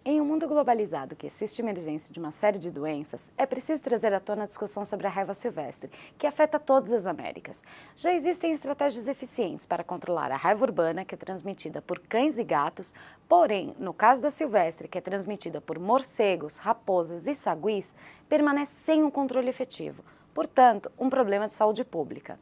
Em um mundo globalizado que existe emergência de uma série de doenças, é preciso trazer à tona a discussão sobre a raiva silvestre, que afeta todas as Américas. Já existem estratégias eficientes para controlar a raiva urbana, que é transmitida por cães e gatos, porém, no caso da silvestre, que é transmitida por morcegos, raposas e saguis, permanece sem um controle efetivo. Portanto, um problema de saúde pública.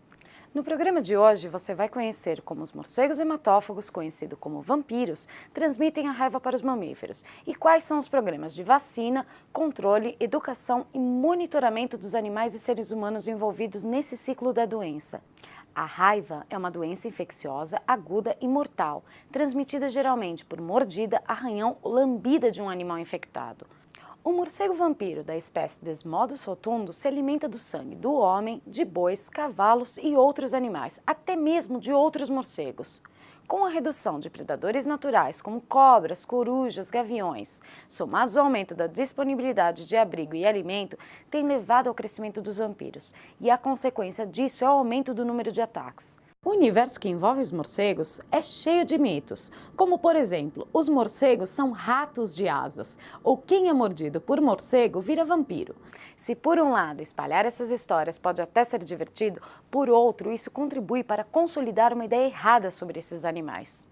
No programa de hoje, você vai conhecer como os morcegos hematófagos, conhecidos como vampiros, transmitem a raiva para os mamíferos e quais são os programas de vacina, controle, educação e monitoramento dos animais e seres humanos envolvidos nesse ciclo da doença. A raiva é uma doença infecciosa, aguda e mortal, transmitida geralmente por mordida, arranhão ou lambida de um animal infectado. O morcego vampiro da espécie Desmodus rotundus se alimenta do sangue do homem, de bois, cavalos e outros animais, até mesmo de outros morcegos. Com a redução de predadores naturais como cobras, corujas, gaviões, somados ao aumento da disponibilidade de abrigo e alimento, tem levado ao crescimento dos vampiros, e a consequência disso é o aumento do número de ataques. O universo que envolve os morcegos é cheio de mitos, como por exemplo, os morcegos são ratos de asas, ou quem é mordido por morcego vira vampiro. Se por um lado espalhar essas histórias pode até ser divertido, por outro isso contribui para consolidar uma ideia errada sobre esses animais.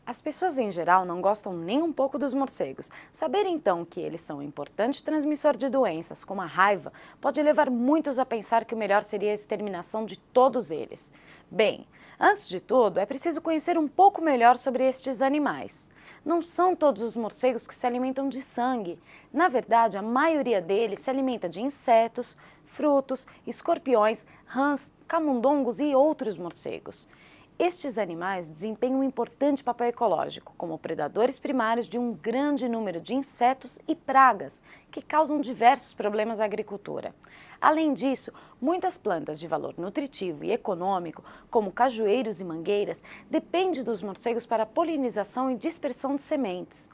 As pessoas em geral não gostam nem um pouco dos morcegos. Saber então que eles são um importante transmissor de doenças, como a raiva, pode levar muitos a pensar que o melhor seria a exterminação de todos eles. Bem, antes de tudo, é preciso conhecer um pouco melhor sobre estes animais. Não são todos os morcegos que se alimentam de sangue. Na verdade, a maioria deles se alimenta de insetos, frutos, escorpiões, rãs, camundongos e outros morcegos. Estes animais desempenham um importante papel ecológico, como predadores primários de um grande número de insetos e pragas, que causam diversos problemas à agricultura. Além disso, muitas plantas de valor nutritivo e econômico, como cajueiros e mangueiras, dependem dos morcegos para a polinização e dispersão de sementes.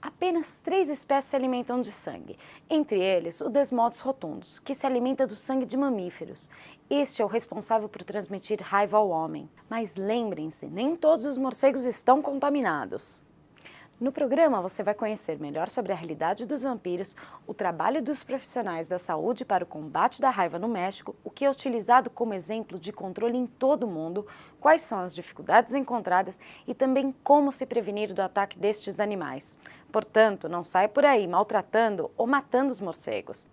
Apenas 3 espécies se alimentam de sangue, entre eles o Desmodus rotundus, que se alimenta do sangue de mamíferos. Este é o responsável por transmitir raiva ao homem. Mas lembrem-se, nem todos os morcegos estão contaminados. No programa você vai conhecer melhor sobre a realidade dos vampiros, o trabalho dos profissionais da saúde para o combate da raiva no México, o que é utilizado como exemplo de controle em todo o mundo, quais são as dificuldades encontradas e também como se prevenir do ataque destes animais. Portanto, não saia por aí maltratando ou matando os morcegos.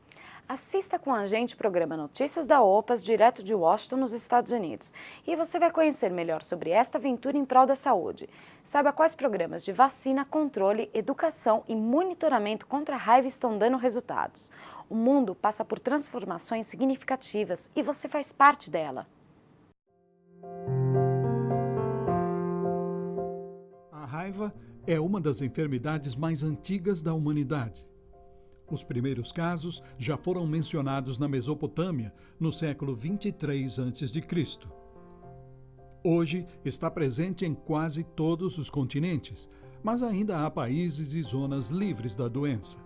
Assista com a gente o programa Notícias da OPAS, direto de Washington, nos Estados Unidos. E você vai conhecer melhor sobre esta aventura em prol da saúde. Saiba quais programas de vacina, controle, educação e monitoramento contra a raiva estão dando resultados. O mundo passa por transformações significativas e você faz parte dela. A raiva é uma das enfermidades mais antigas da humanidade. Os primeiros casos já foram mencionados na Mesopotâmia, no século 23 a.C. Hoje está presente em quase todos os continentes, mas ainda há países e zonas livres da doença.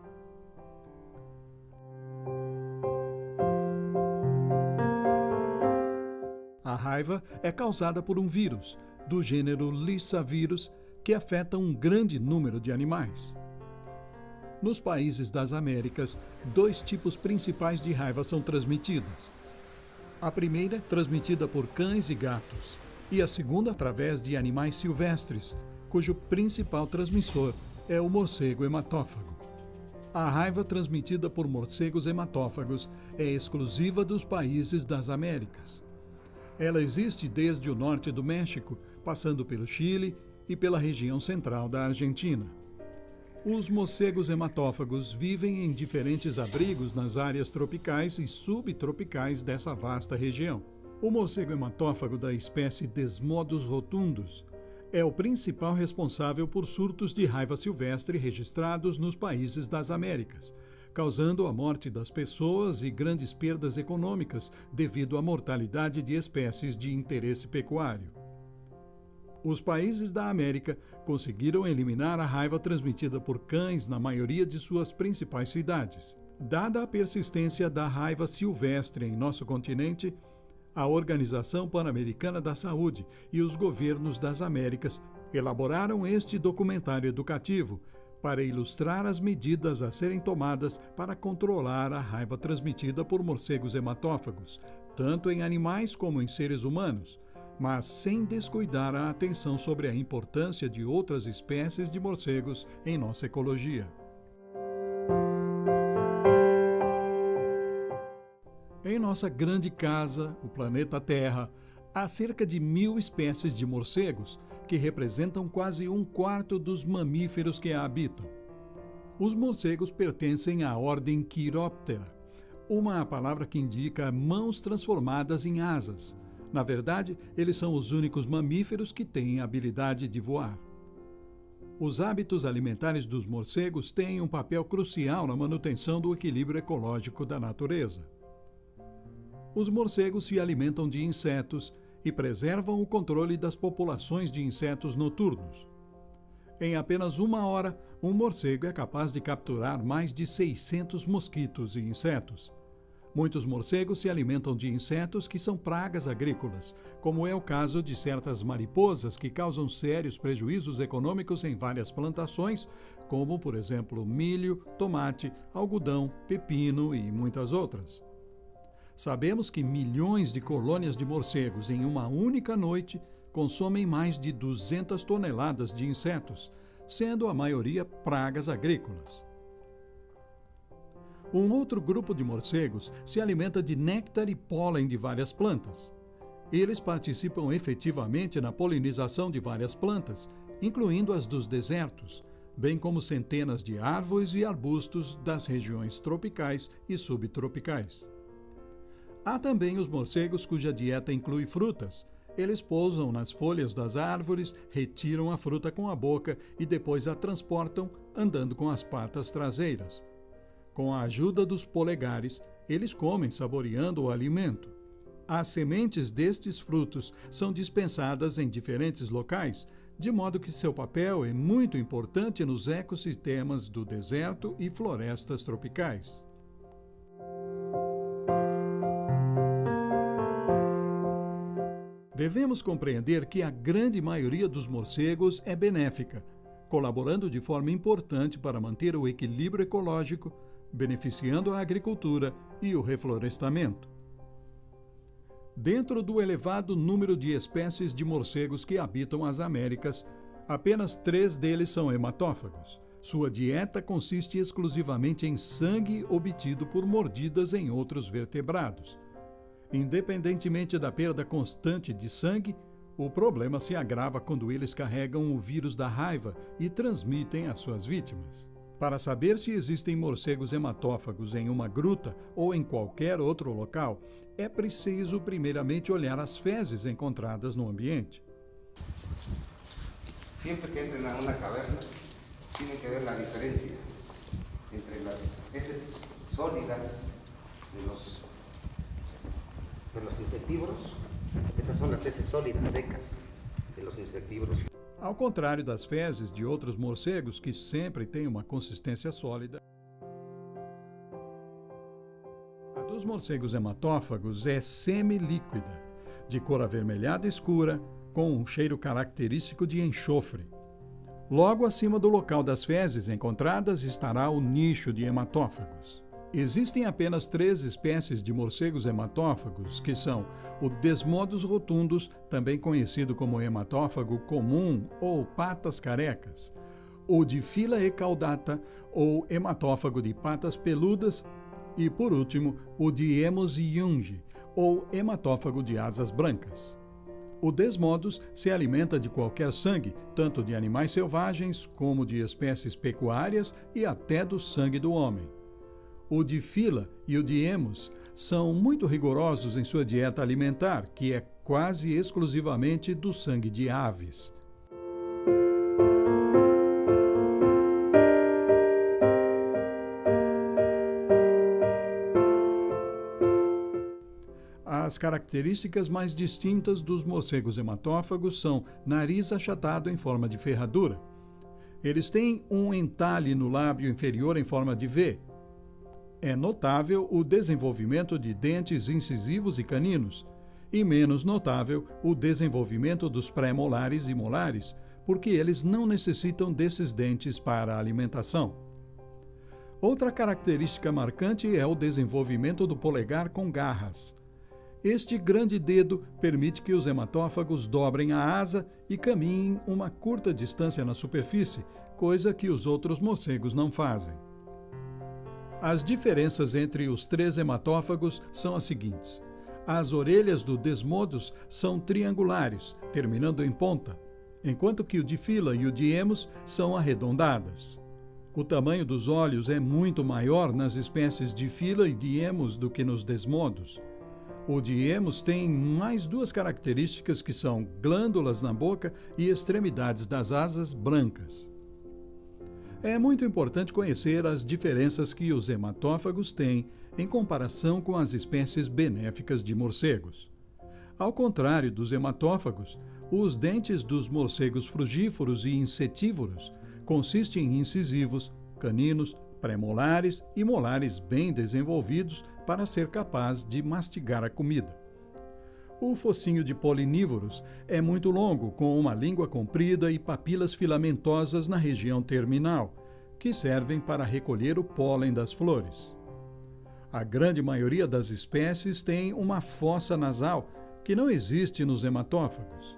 A raiva é causada por um vírus, do gênero Lyssavirus, que afeta um grande número de animais. Nos países das Américas, 2 tipos principais de raiva são transmitidas. A primeira, transmitida por cães e gatos, e a segunda, através de animais silvestres, cujo principal transmissor é o morcego hematófago. A raiva transmitida por morcegos hematófagos é exclusiva dos países das Américas. Ela existe desde o norte do México, passando pelo Chile e pela região central da Argentina. Os morcegos hematófagos vivem em diferentes abrigos nas áreas tropicais e subtropicais dessa vasta região. O morcego hematófago da espécie Desmodus rotundus é o principal responsável por surtos de raiva silvestre registrados nos países das Américas, causando a morte das pessoas e grandes perdas econômicas devido à mortalidade de espécies de interesse pecuário. Os países da América conseguiram eliminar a raiva transmitida por cães na maioria de suas principais cidades. Dada a persistência da raiva silvestre em nosso continente, a Organização Pan-Americana da Saúde e os governos das Américas elaboraram este documentário educativo para ilustrar as medidas a serem tomadas para controlar a raiva transmitida por morcegos hematófagos, tanto em animais como em seres humanos, mas sem descuidar a atenção sobre a importância de outras espécies de morcegos em nossa ecologia. Em nossa grande casa, o planeta Terra, há cerca de 1.000 espécies de morcegos, que representam quase 1/4 dos mamíferos que a habitam. Os morcegos pertencem à ordem Chiroptera, uma palavra que indica mãos transformadas em asas. Na verdade, eles são os únicos mamíferos que têm a habilidade de voar. Os hábitos alimentares dos morcegos têm um papel crucial na manutenção do equilíbrio ecológico da natureza. Os morcegos se alimentam de insetos e preservam o controle das populações de insetos noturnos. Em apenas 1 hora, um morcego é capaz de capturar mais de 600 mosquitos e insetos. Muitos morcegos se alimentam de insetos que são pragas agrícolas, como é o caso de certas mariposas que causam sérios prejuízos econômicos em várias plantações, como, por exemplo, milho, tomate, algodão, pepino e muitas outras. Sabemos que milhões de colônias de morcegos em uma única noite consomem mais de 200 toneladas de insetos, sendo a maioria pragas agrícolas. Um outro grupo de morcegos se alimenta de néctar e pólen de várias plantas. Eles participam efetivamente na polinização de várias plantas, incluindo as dos desertos, bem como centenas de árvores e arbustos das regiões tropicais e subtropicais. Há também os morcegos cuja dieta inclui frutas. Eles pousam nas folhas das árvores, retiram a fruta com a boca e depois a transportam andando com as patas traseiras. Com a ajuda dos polegares, eles comem saboreando o alimento. As sementes destes frutos são dispensadas em diferentes locais, de modo que seu papel é muito importante nos ecossistemas do deserto e florestas tropicais. Devemos compreender que a grande maioria dos morcegos é benéfica, colaborando de forma importante para manter o equilíbrio ecológico, beneficiando a agricultura e o reflorestamento. Dentro do elevado número de espécies de morcegos que habitam as Américas, apenas 3 deles são hematófagos. Sua dieta consiste exclusivamente em sangue obtido por mordidas em outros vertebrados. Independentemente da perda constante de sangue, o problema se agrava quando eles carregam o vírus da raiva e transmitem às suas vítimas. Para saber se existem morcegos hematófagos em uma gruta ou em qualquer outro local, é preciso primeiramente olhar as fezes encontradas no ambiente. Sempre que entren a una caverna, tienen que ver la diferencia entre las heces sólidas de los insectívoros. Essas são as heces sólidas, secas, de los insectívoros. Ao contrário das fezes de outros morcegos, que sempre têm uma consistência sólida, a dos morcegos hematófagos é semilíquida, de cor avermelhada escura, com um cheiro característico de enxofre. Logo acima do local das fezes encontradas estará o nicho de hematófagos. Existem apenas 3 espécies de morcegos hematófagos, que são o Desmodus rotundus, também conhecido como hematófago comum ou patas carecas, o Diphylla ecaudata, ou hematófago de patas peludas, e, por último, o Diemus youngi, ou hematófago de asas brancas. O Desmodus se alimenta de qualquer sangue, tanto de animais selvagens como de espécies pecuárias e até do sangue do homem. O Diphylla e o Diemus são muito rigorosos em sua dieta alimentar, que é quase exclusivamente do sangue de aves. As características mais distintas dos morcegos hematófagos são nariz achatado em forma de ferradura. Eles têm um entalhe no lábio inferior em forma de V. É notável o desenvolvimento de dentes incisivos e caninos, e menos notável o desenvolvimento dos pré-molares e molares, porque eles não necessitam desses dentes para a alimentação. Outra característica marcante é o desenvolvimento do polegar com garras. Este grande dedo permite que os hematófagos dobrem a asa e caminhem uma curta distância na superfície, coisa que os outros morcegos não fazem. As diferenças entre os 3 hematófagos são as seguintes. As orelhas do Desmodus são triangulares, terminando em ponta, enquanto que o de Phyla e o de Emus são arredondadas. O tamanho dos olhos é muito maior nas espécies de Phyla e de Emus do que nos Desmodus. O de Emus tem mais 2 características que são glândulas na boca e extremidades das asas brancas. É muito importante conhecer as diferenças que os hematófagos têm em comparação com as espécies benéficas de morcegos. Ao contrário dos hematófagos, os dentes dos morcegos frugívoros e insetívoros consistem em incisivos, caninos, premolares e molares bem desenvolvidos para ser capaz de mastigar a comida. O focinho de polinívoros é muito longo, com uma língua comprida e papilas filamentosas na região terminal, que servem para recolher o pólen das flores. A grande maioria das espécies tem uma fossa nasal, que não existe nos hematófagos.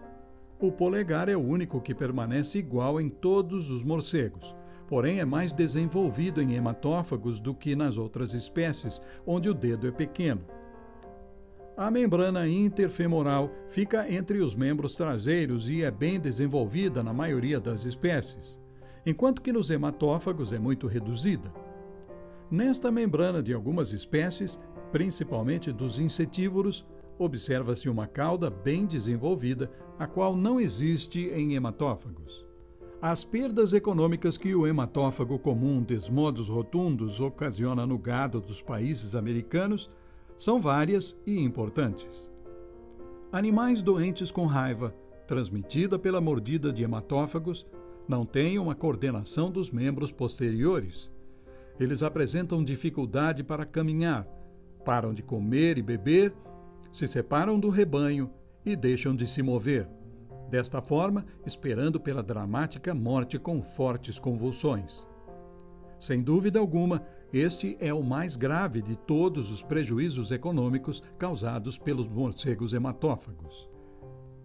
O polegar é o único que permanece igual em todos os morcegos, porém é mais desenvolvido em hematófagos do que nas outras espécies, onde o dedo é pequeno. A membrana interfemoral fica entre os membros traseiros e é bem desenvolvida na maioria das espécies, enquanto que nos hematófagos é muito reduzida. Nesta membrana de algumas espécies, principalmente dos insetívoros, observa-se uma cauda bem desenvolvida, a qual não existe em hematófagos. As perdas econômicas que o hematófago comum Desmodus rotundus ocasiona no gado dos países americanos são várias e importantes. Animais doentes com raiva, transmitida pela mordida de hematófagos, não têm uma coordenação dos membros posteriores. Eles apresentam dificuldade para caminhar, param de comer e beber, se separam do rebanho e deixam de se mover. Desta forma, esperando pela dramática morte com fortes convulsões. Sem dúvida alguma, este é o mais grave de todos os prejuízos econômicos causados pelos morcegos hematófagos.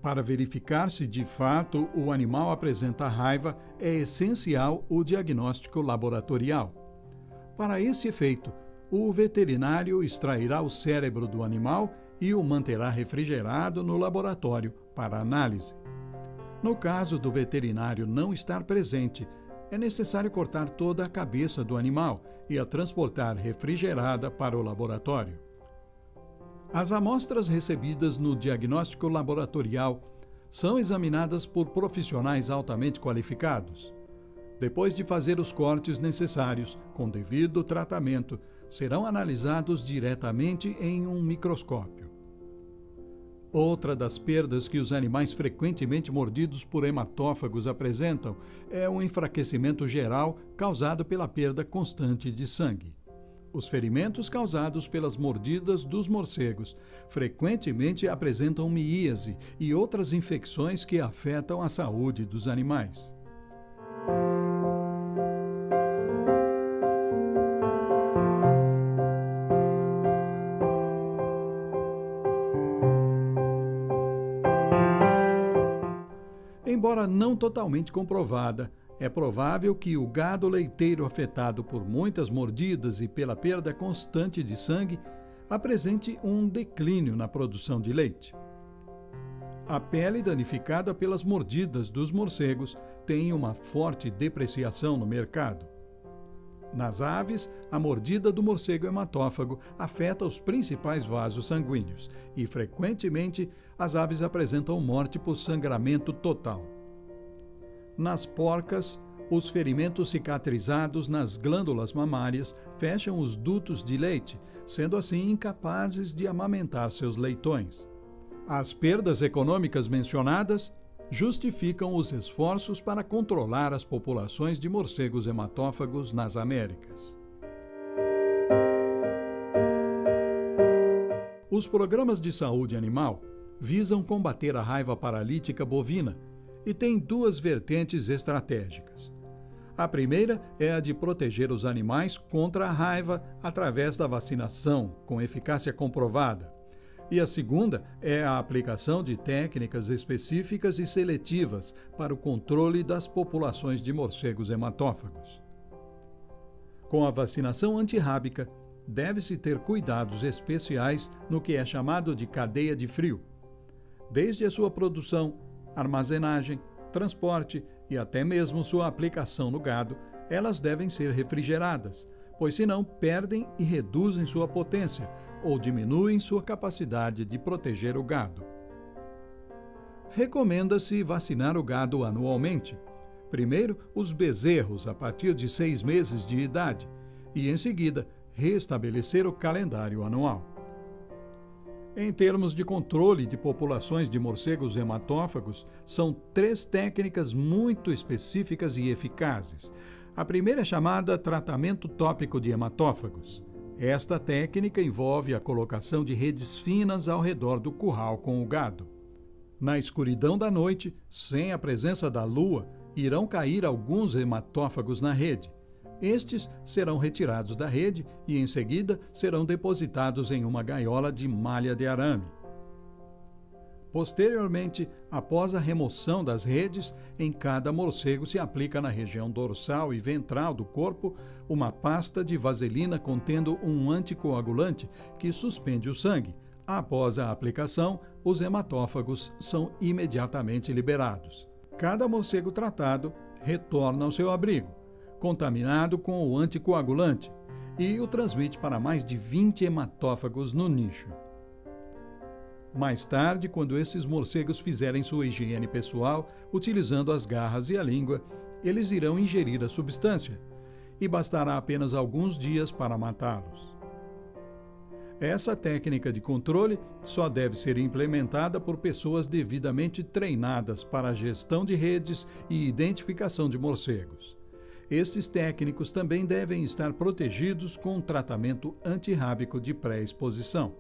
Para verificar se de fato o animal apresenta raiva, é essencial o diagnóstico laboratorial. Para esse efeito, o veterinário extrairá o cérebro do animal e o manterá refrigerado no laboratório para análise. No caso do veterinário não estar presente, é necessário cortar toda a cabeça do animal e a transportar refrigerada para o laboratório. As amostras recebidas no diagnóstico laboratorial são examinadas por profissionais altamente qualificados. Depois de fazer os cortes necessários, com devido tratamento, serão analisados diretamente em um microscópio. Outra das perdas que os animais frequentemente mordidos por hematófagos apresentam é um enfraquecimento geral causado pela perda constante de sangue. Os ferimentos causados pelas mordidas dos morcegos frequentemente apresentam miíase e outras infecções que afetam a saúde dos animais. Embora não totalmente comprovada, é provável que o gado leiteiro afetado por muitas mordidas e pela perda constante de sangue apresente um declínio na produção de leite. A pele danificada pelas mordidas dos morcegos tem uma forte depreciação no mercado. Nas aves, a mordida do morcego hematófago afeta os principais vasos sanguíneos e, frequentemente, as aves apresentam morte por sangramento total. Nas porcas, os ferimentos cicatrizados nas glândulas mamárias fecham os dutos de leite, sendo assim incapazes de amamentar seus leitões. As perdas econômicas mencionadas justificam os esforços para controlar as populações de morcegos hematófagos nas Américas. Os programas de saúde animal visam combater a raiva paralítica bovina, e tem duas vertentes estratégicas. A primeira é a de proteger os animais contra a raiva através da vacinação, com eficácia comprovada. E a segunda é a aplicação de técnicas específicas e seletivas para o controle das populações de morcegos hematófagos. Com a vacinação antirrábica, deve-se ter cuidados especiais no que é chamado de cadeia de frio. Desde a sua produção, armazenagem, transporte e até mesmo sua aplicação no gado, elas devem ser refrigeradas, pois senão perdem e reduzem sua potência ou diminuem sua capacidade de proteger o gado. Recomenda-se vacinar o gado anualmente. Primeiro, os bezerros a partir de 6 meses de idade e, em seguida, restabelecer o calendário anual. Em termos de controle de populações de morcegos hematófagos, são 3 técnicas muito específicas e eficazes. A primeira é chamada tratamento tópico de hematófagos. Esta técnica envolve a colocação de redes finas ao redor do curral com o gado. Na escuridão da noite, sem a presença da lua, irão cair alguns hematófagos na rede. Estes serão retirados da rede e, em seguida, serão depositados em uma gaiola de malha de arame. Posteriormente, após a remoção das redes, em cada morcego se aplica na região dorsal e ventral do corpo uma pasta de vaselina contendo um anticoagulante que suspende o sangue. Após a aplicação, os hematófagos são imediatamente liberados. Cada morcego tratado retorna ao seu abrigo, contaminado com o anticoagulante, e o transmite para mais de 20 hematófagos no nicho. Mais tarde, quando esses morcegos fizerem sua higiene pessoal, utilizando as garras e a língua, eles irão ingerir a substância, e bastará apenas alguns dias para matá-los. Essa técnica de controle só deve ser implementada por pessoas devidamente treinadas para a gestão de redes e identificação de morcegos. Estes técnicos também devem estar protegidos com um tratamento antirrábico de pré-exposição.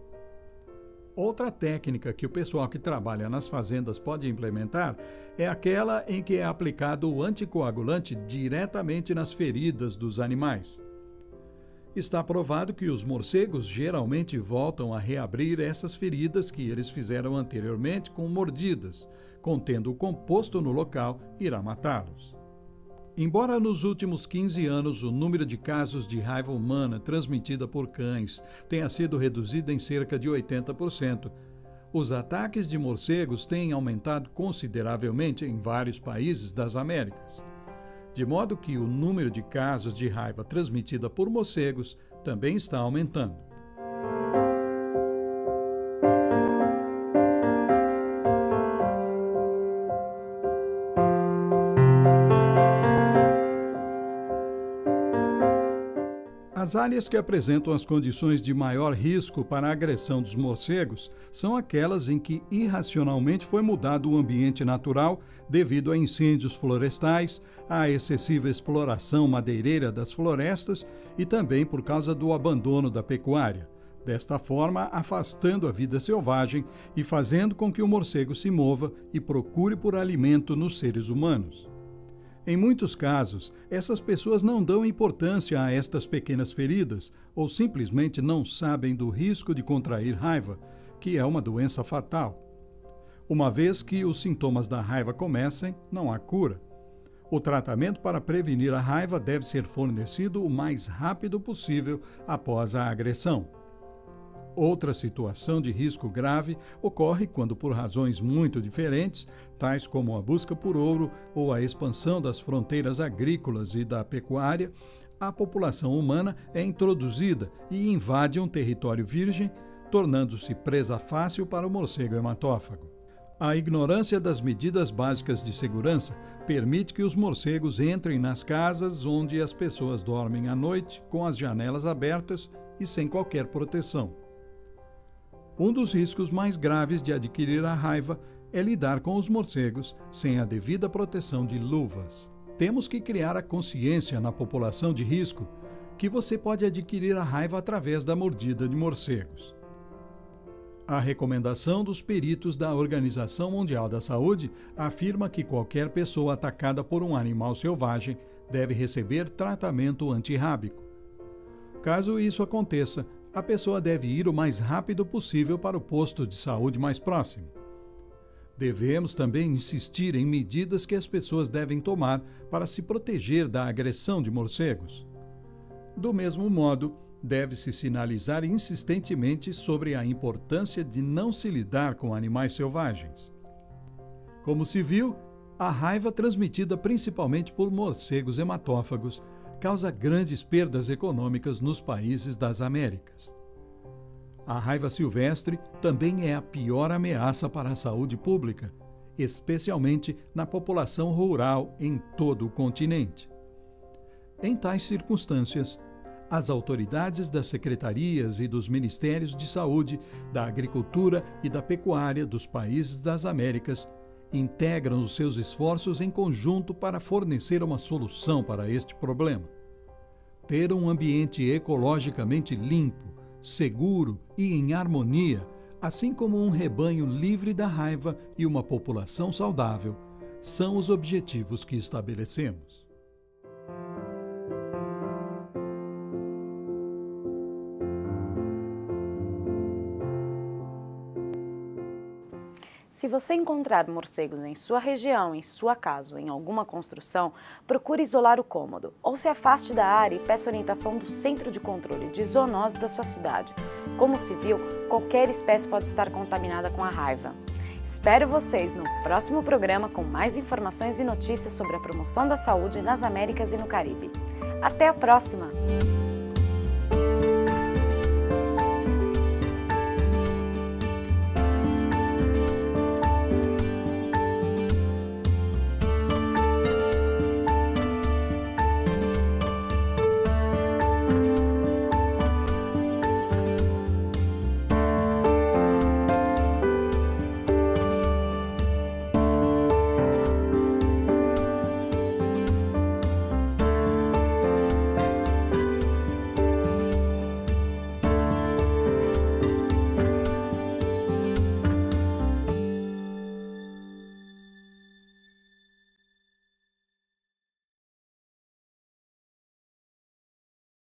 Outra técnica que o pessoal que trabalha nas fazendas pode implementar é aquela em que é aplicado o anticoagulante diretamente nas feridas dos animais. Está provado que os morcegos geralmente voltam a reabrir essas feridas que eles fizeram anteriormente com mordidas, contendo o composto no local, irá matá-los. Embora nos últimos 15 anos o número de casos de raiva humana transmitida por cães tenha sido reduzido em cerca de 80%, os ataques de morcegos têm aumentado consideravelmente em vários países das Américas, de modo que o número de casos de raiva transmitida por morcegos também está aumentando. As áreas que apresentam as condições de maior risco para a agressão dos morcegos são aquelas em que irracionalmente foi mudado o ambiente natural devido a incêndios florestais, à excessiva exploração madeireira das florestas e também por causa do abandono da pecuária, desta forma afastando a vida selvagem e fazendo com que o morcego se mova e procure por alimento nos seres humanos. Em muitos casos, essas pessoas não dão importância a estas pequenas feridas ou simplesmente não sabem do risco de contrair raiva, que é uma doença fatal. Uma vez que os sintomas da raiva comecem, não há cura. O tratamento para prevenir a raiva deve ser fornecido o mais rápido possível após a agressão. Outra situação de risco grave ocorre quando, por razões muito diferentes, tais como a busca por ouro ou a expansão das fronteiras agrícolas e da pecuária, a população humana é introduzida e invade um território virgem, tornando-se presa fácil para o morcego hematófago. A ignorância das medidas básicas de segurança permite que os morcegos entrem nas casas onde as pessoas dormem à noite com as janelas abertas e sem qualquer proteção. Um dos riscos mais graves de adquirir a raiva é lidar com os morcegos sem a devida proteção de luvas. Temos que criar a consciência na população de risco que você pode adquirir a raiva através da mordida de morcegos. A recomendação dos peritos da Organização Mundial da Saúde afirma que qualquer pessoa atacada por um animal selvagem deve receber tratamento antirrábico. Caso isso aconteça, a pessoa deve ir o mais rápido possível para o posto de saúde mais próximo. Devemos também insistir em medidas que as pessoas devem tomar para se proteger da agressão de morcegos. Do mesmo modo, deve-se sinalizar insistentemente sobre a importância de não se lidar com animais selvagens. Como se viu, a raiva transmitida principalmente por morcegos hematófagos causa grandes perdas econômicas nos países das Américas. A raiva silvestre também é a pior ameaça para a saúde pública, especialmente na população rural em todo o continente. Em tais circunstâncias, as autoridades das secretarias e dos ministérios de saúde, da agricultura e da pecuária dos países das Américas integram os seus esforços em conjunto para fornecer uma solução para este problema. Ter um ambiente ecologicamente limpo, seguro e em harmonia, assim como um rebanho livre da raiva e uma população saudável, são os objetivos que estabelecemos. Se você encontrar morcegos em sua região, em sua casa ou em alguma construção, procure isolar o cômodo ou se afaste da área e peça orientação do Centro de Controle de Zoonose da sua cidade. Como se viu, qualquer espécie pode estar contaminada com a raiva. Espero vocês no próximo programa com mais informações e notícias sobre a promoção da saúde nas Américas e no Caribe. Até a próxima!